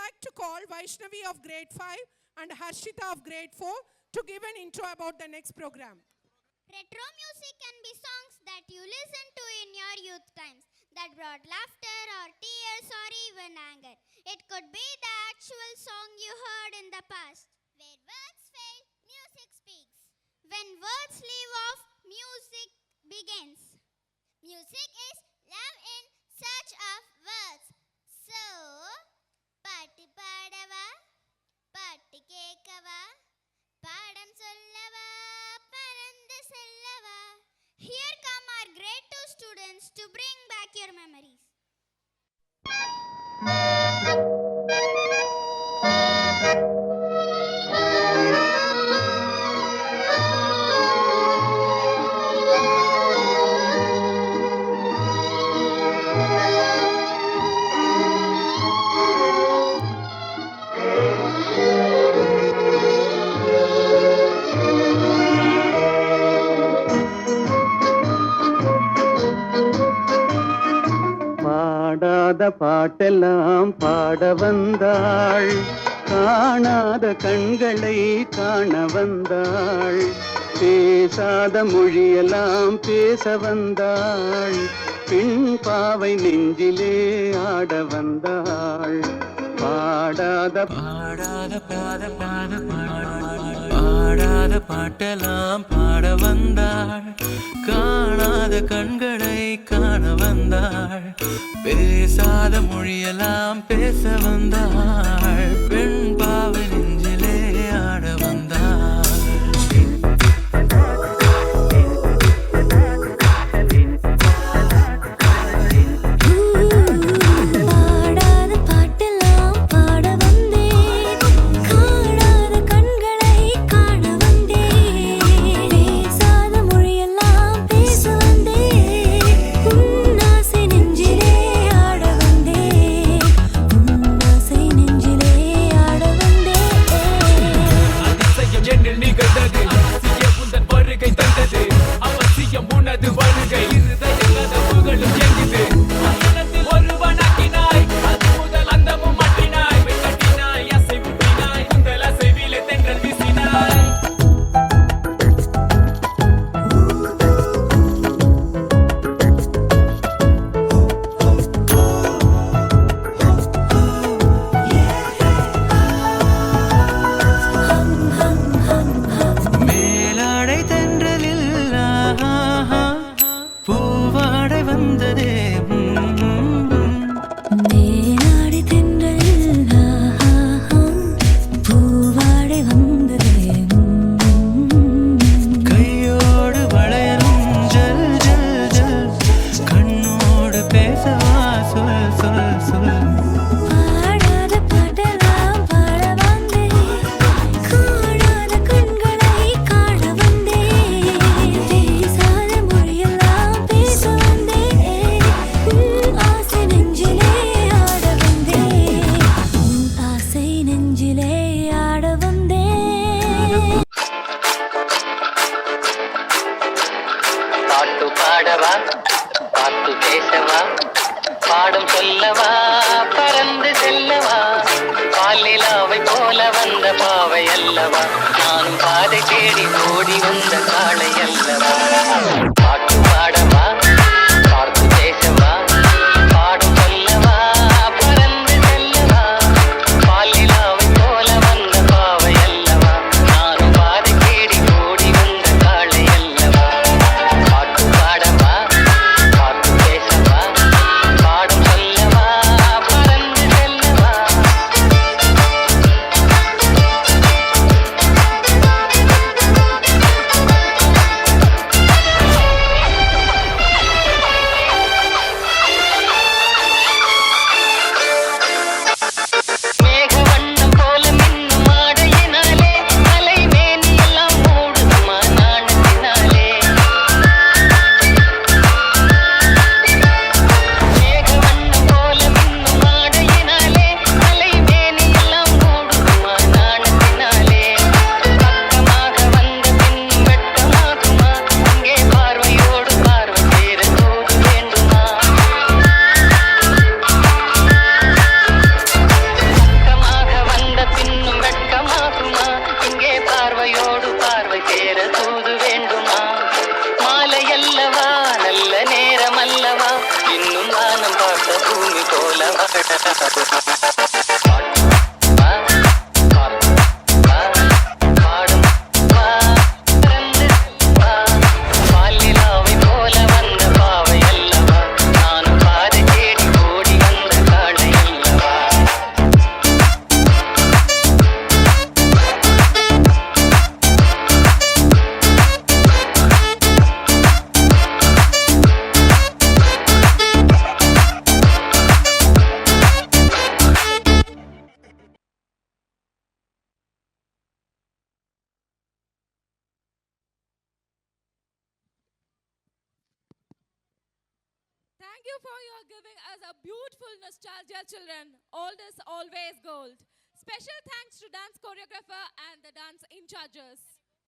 like to call Vaishnavi of grade 5 and Harshita of grade 4 to give an intro about the next program. Retro music can be songs that you listened to in your youth times that brought laughter or tears or even anger. It could be the actual song you heard in the past. Where words fail, music speaks. When words leave off, music begins. Music is love in search of words. So, பாட்டு பாடவா, பாட்டு கேட்கவா, பாடம் சொல்லவா, பறந்து செல்லவா. Here come our grade 2 students to bring back your memories. பாடாத பாட்டெல்லாம் பாட வந்தாள், காணாத கண்களை காண வந்தாள், பேசாத மொழியெல்லாம் பேச வந்தாள், பெண் பாவை நெஞ்சிலே ஆட வந்தாள். பாடாத பாடாத பாட பாட பாடாத பாட்டெல்லாம் பாட வந்தாள், காணாத கண்களை காண வந்தாள், பேசாத மொழியெல்லாம் பேச வந்தாள், பெண் பாவை நெஞ்சிலே ஆட வந்தாள். பாட்டு பாடவா, பாட்டு பேசவா, பாடம் சொல்லவா, பறந்து செல்லவா, பாலிலாவை போல வந்த பாவை அல்லவா, நானும் பாதை தேடி ஓடி வந்த காளை அல்லவா. பாட்டு பாடவா, பாட்டு பேசவா, பாடம் சொல்லவா, பறந்து செல்லவா, பாலிலாவை போல வந்த பாவை அல்லவா, நானும் பாதை தேடி ஓடி வந்த காளை அல்லவா. பாட்டு பாடவா, பாட்டு பேசவா, பாடம் சொல்லவா, பறந்து செல்லவா. Thank you for your giving us a beautiful nostalgia, children. Old is always gold. Special thanks to dance choreographer and the dance in charges.